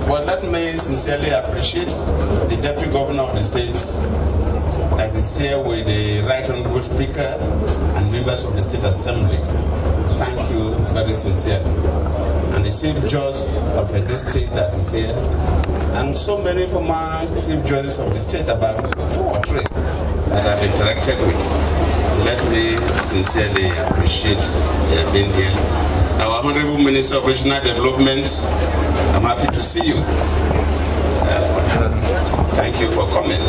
Well, let me sincerely appreciate the Deputy Governor of the state that is here with the Right Honorable Speaker and members of the State Assembly. Thank you very sincerely. And the Chief Judge of the state that is here, and so many former Chief Judges of the state, about 2 or 3 that I've interacted with. Let me sincerely appreciate their being here. Our Honorable Minister of Regional Development, I'm happy to see you. Thank you for coming.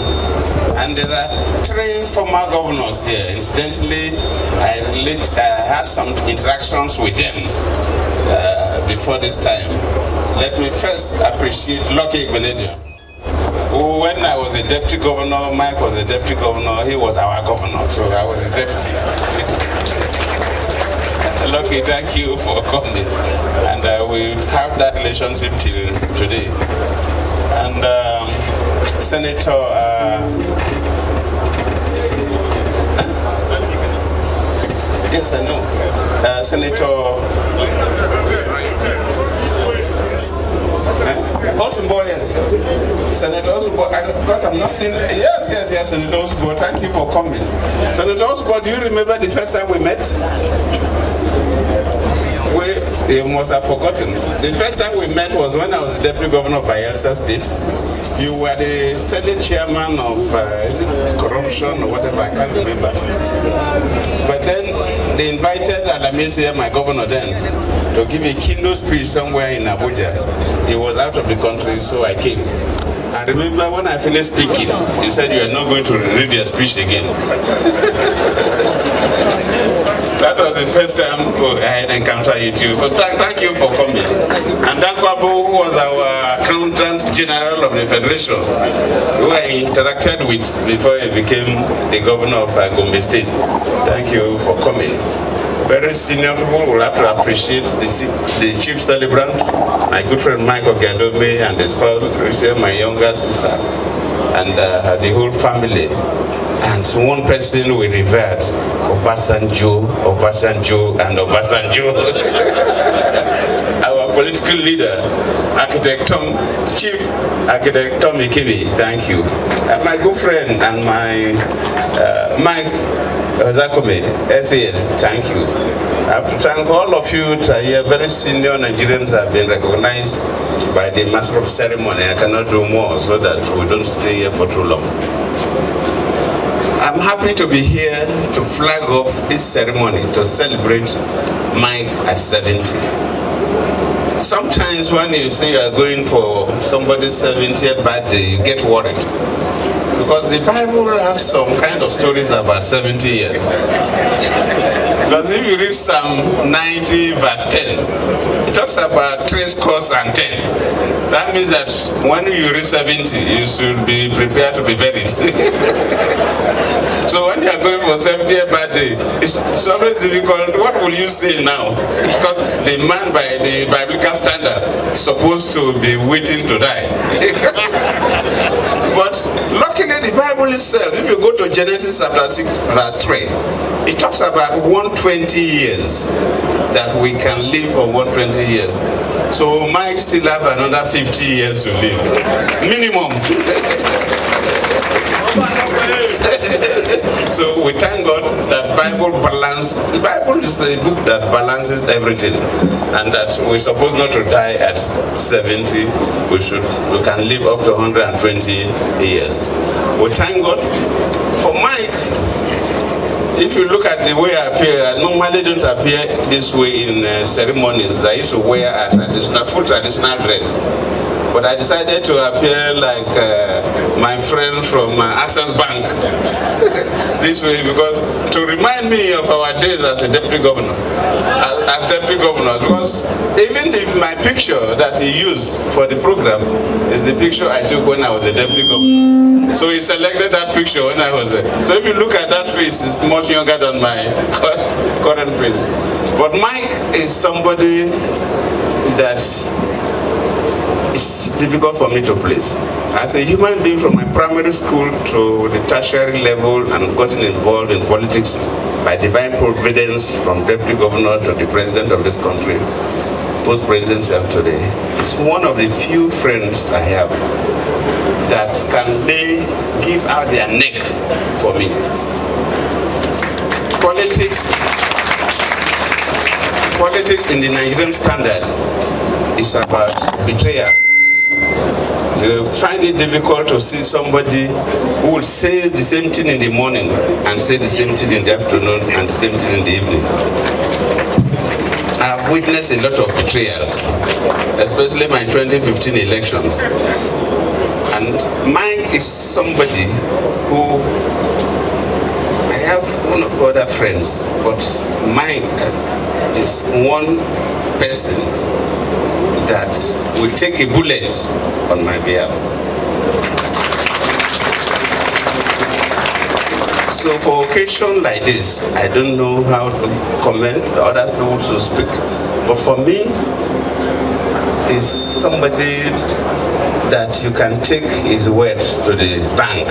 And there are 3 former governors here. Incidentally, I had some interactions with them before this time. Let me first appreciate Lucky Igbenedion. When I was a deputy governor, Mike was a deputy governor, he was our governor, so I was his deputy. Lucky, thank you for coming. And we've had that relationship till today. And Senator, yes, I know. Senator Osumbo, yes. Senator Osumbo, because I'm not seeing, yes, Senator Osumbo, thank you for coming. Senator Osumbo, do you remember the first time we met? You must have forgotten. The first time we met was when I was Deputy Governor of Bayelsa State. You were the Senate Chairman of, is it corruption or whatever, I can't remember. But then they invited Alamisi, my governor then, to give a keynote speech somewhere in Abuja. He was out of the country, so I came. I remember when I finished speaking, you said you are not going to read your speech again. That was the first time I had encountered you too. But thank you for coming. And Dankwabu, who was our Accountant General of the Federation, who I interacted with before he became the governor of Gombe State. Thank you for coming. Very senior people will have to appreciate the chief celebrant, my good friend Michael Gadome and his spouse, my younger sister, and the whole family. And one person we revered, Obasanjo, and Obasanjo. Our political leader, Chief Architect Tommy Kibi, thank you. And my good friend and my Mike Zakome, SAN, thank you. I have to thank all of you here. Very senior Nigerians have been recognized by the Master of Ceremony. I cannot do more so that we don't stay here for too long. I'm happy to be here to flag off this ceremony to celebrate Mike at 70. Sometimes when you say you are going for somebody's 70th birthday, you get worried. Because the Bible has some kind of stories about 70 years. Because if you read Psalm 90 verse 10, it talks about 3 scores and 10. That means that when you reach 70, you should be prepared to be buried. So when you are going for 70th birthday, it's always difficult. What will you say now? Because the man by the biblical standard is supposed to be waiting to die. But luckily the Bible itself, if you go to Genesis chapter 6 verse 3, it talks about 120 years that we can live for 120 years. So Mike still have another 50 years to live. Minimum. So we thank God that the Bible is a book that balances everything, and that we're supposed not to die at 70, we can live up to 120 years. We thank God for Mike. If you look at the way I appear, I normally don't appear this way in ceremonies. I used to wear a full traditional dress. But I decided to appear like my friend from Access Bank this way, because to remind me of our days as a deputy governor, because even my picture that he used for the program is the picture I took when I was a deputy governor. So he selected that picture when I was there. So if you look at that face, it's much younger than my current face. But Mike is somebody that it's difficult for me to place. As a human being from my primary school to the tertiary level and gotten involved in politics by divine providence from deputy governor to the president of this country, post-presidency of today, is one of the few friends I have that can they give out their neck for me. Politics in the Nigerian standard is about betrayal. You find it difficult to see somebody who will say the same thing in the morning and say the same thing in the afternoon and the same thing in the evening. I have witnessed a lot of betrayals, especially my 2015 elections. And Mike is somebody who, I have one or other friends, but Mike is one person that will take a bullet on my behalf. So for occasion like this, I don't know how to comment, other people to speak, but for me, is somebody that you can take his word to the bank.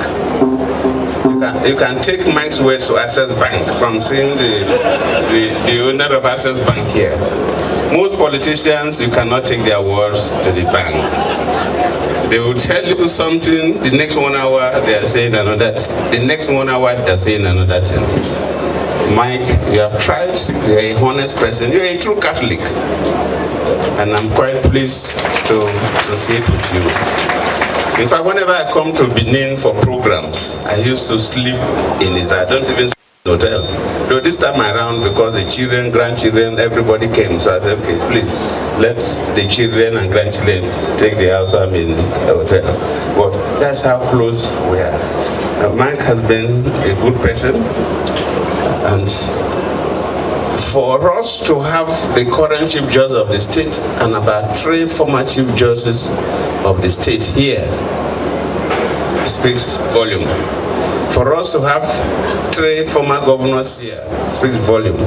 You can take Mike's word to Access Bank. I'm seeing the owner of Access Bank here. Most politicians, you cannot take their words to the bank. They will tell you something, the next 1 hour they are saying another thing. The next 1 hour they are saying another thing. Mike, you have tried, you are a honest person, you are a true Catholic. And I'm quite pleased to associate with you. In fact, whenever I come to Benin for programs, I used to sleep in his, I don't even sleep in the hotel. Though this time around, because the children, grandchildren, everybody came, so I said, okay, please, let the children and grandchildren take the house, I'm in the hotel. But that's how close we are. Mike has been a good person, and for us to have the current Chief Justice of the state and about 3 former Chief Justices of the state here speaks volume. For us to have 3 former governors here speaks volume.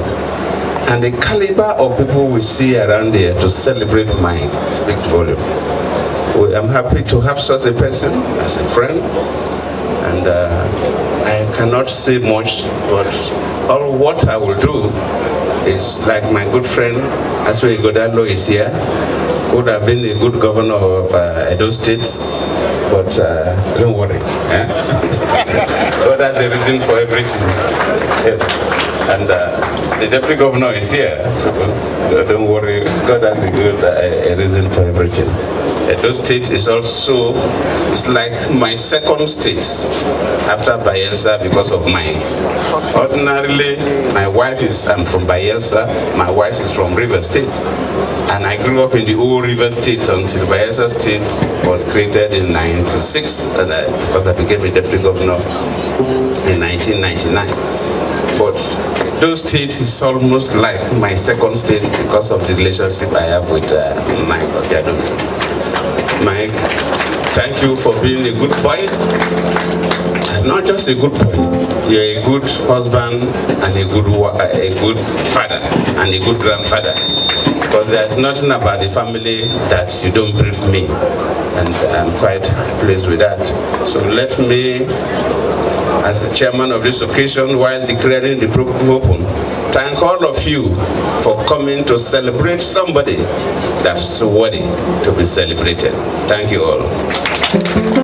And the caliber of people we see around here to celebrate Mike speaks volume. I'm happy to have such a person as a friend, and I cannot say much, but all what I will do is, like my good friend Asue Godalo is here, would have been a good governor of Edo State, but don't worry. God has a reason for everything. Yes. And the deputy governor is here, so don't worry. God has a good a reason for everything. Edo State is also, it's like my second state after Bayelsa because of mine. Ordinarily, my wife is, I'm from Bayelsa, my wife is from River State. And I grew up in the old River State until Bayelsa State was created in '96, and because I became a deputy governor in 1999. But those states is almost like my second state because of the relationship I have with Mike Okiadomi. Mike, thank you for being a good boy. And not just a good boy, you're a good husband and a good father and a good grandfather. Because there's nothing about the family that you don't brief me. And I'm quite pleased with that. So let me, as the chairman of this occasion, while declaring the program open, thank all of you for coming to celebrate somebody that's so worthy to be celebrated. Thank you all.